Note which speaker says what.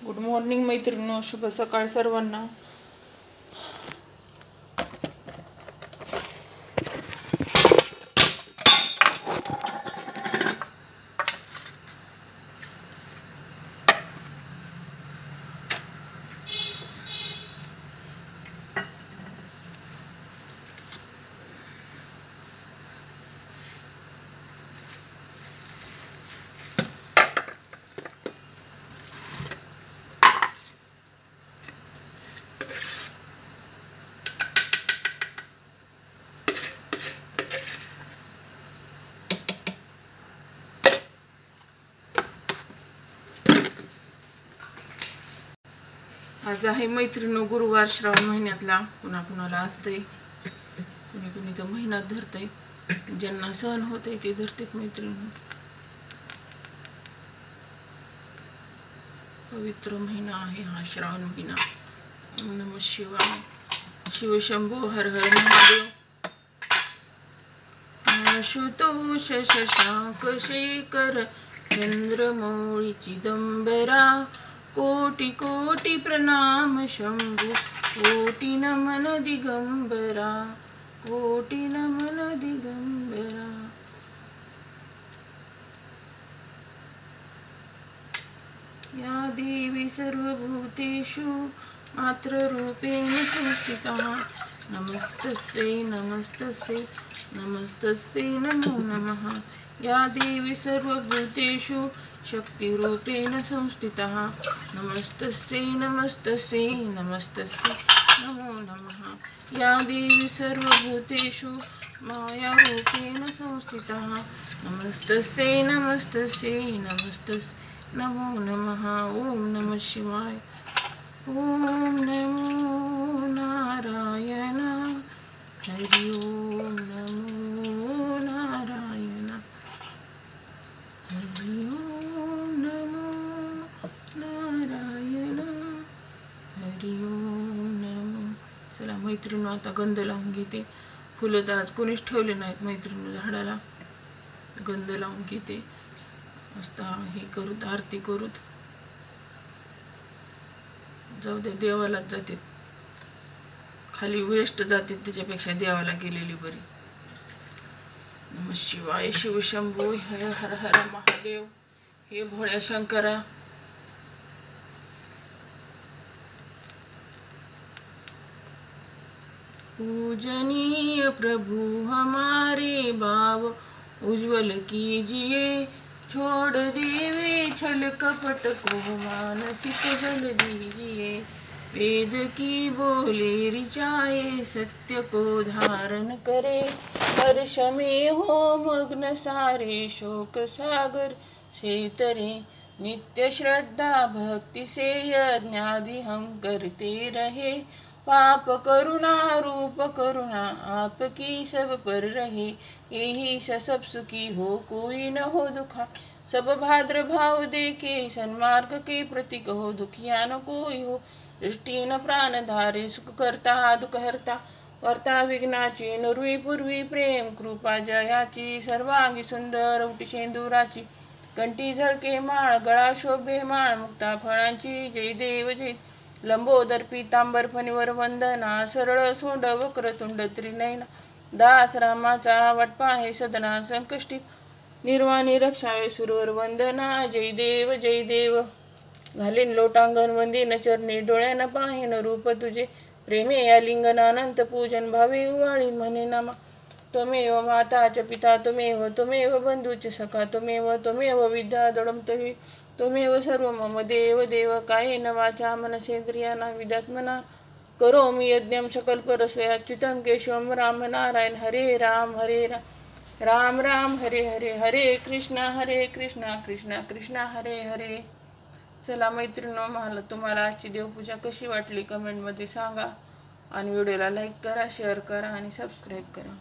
Speaker 1: Good morning मैत्रिणींनो, शुभ सकाळ सर्वांना। आज आहे मैत्रिणींनो गुरुवार, श्रावण महिन्यातला। कुणाकुणाला असतंय, कुणी कुणी तर महिन्यात धरतंय, ज्यांना सहन होतंय ते धरतेत मैत्रिणींनो। पवित्र महिना आहे हा श्रावण महिना। ओम नमः शिवाय, शिवशंभो हर हर महादेव। आशुतोष शशांक शेखर चंद्रमौळी चिदंबरा, कोटि कोटि प्रणाम शंभु, कोटि नमन दिगंबरा, कोटि नमन दिगंबरा। या देवी सर्वभूतेषु मातृरूपेण संस्थिता, नमस्तस्यै नमस्तस्यै नमस्तस्यै नमो नमः। या देवी सर्वभूतेषु शक्तिरूपेण संस्थिता, नमस्तस्यै नमस्तस्यै नमस्तस्यै नमो नमः। या देवी सर्वभूतेषु मायारूपेण संस्थिता, नमस्तस्यै नमस्तस्यै नमस्तस्यै नमो नमः। ओम नमः शिवाय। ओम नमो नारायण, हरि ओम नमो नारायण, हरि ओम नमो नारायण, हरि ओम नमो। चला मैत्रिणींनो, आता गंध लावून घेते। फुलं तर आज कोणीच ठेवले नाहीत मैत्रिणींनो झाडाला, गंध लावून घेते। मस्त हे करूत, आरती करूत। जाऊ दे, देवालाच जाते, खाली वेस्ट जाते, त्याच्यापेक्षा देवाला गेलेली बरी। नमः शिवाय, शिवशंभो हर हर हर महादेव। हे भोळ्या शंकरा, पूजनीय प्रभु हमारे भाव उज्जवल कीजिए, छोड़ देवे छल कपट को मानसिक जल दीजिए। वेद की बोले ऋचाए, सत्य को धारण करे, हर्ष में हो मग्न सारे, शोक सागर से तरे। नित्य श्रद्धा भक्ति से यज्ञादि हम करते रहे, पाप करुणा रूप करुणा आपकी सब पर रहे। यही सब सुखी हो कोई न हो दुखा, सब भाद्र भाव देखे, सन्मार्ग के प्रतीक हो, दुखिया न कोई हो। दृष्टि न प्राण धारे, सुख करता दुख हरता, वर्ता विघ्नाची, नुर्वी पूर्वी प्रेम कृपा जयाची। सर्वांगी सुंदर उटी शेंदुराची, कंठी झळके माळ, गळा शोभे माळ मुक्ता फळांची। जय देव जय, लंबोदर पीतांबर फणीवर वंदना, सरळ सोंड वक्रतुंड त्रिनयना। दास रामाचा वाटपा हे सदना, संकष्टी निर्वाणी रक्षावे सुरवर वंदना। जय देव जय देव, घालीन लोटांगण वंदीन चरणी, डोळ्यानं पाहीन रूप तुझे, प्रेमे या लिंगनानंत पूजन भावे उवाळी म्हणे नामा। त्वमेव माता च पिता त्वमेव, त्वमेव बंधुच सखा त्वमेव, त्वमेव विद्या दृढमतहि, त्वमेव सर्व मम देव देव। कायेन वाचा मनसेंद्रियाणा विद्यात्मना, करोमि यज्ञं सकल परस्वयाच्युतं केशवं राम नारायण। हरे राम राम राम हरे हरे, हरे कृष्णा कृष्णा कृष्णा हरे हरे। चला मैत्रिणींनो, मला तुम्हाला आजची देवपूजा कशी वाटली कमेंटमध्ये सांगा, आणि व्हिडिओला लाईक करा, शेअर करा आणि सबस्क्राईब करा।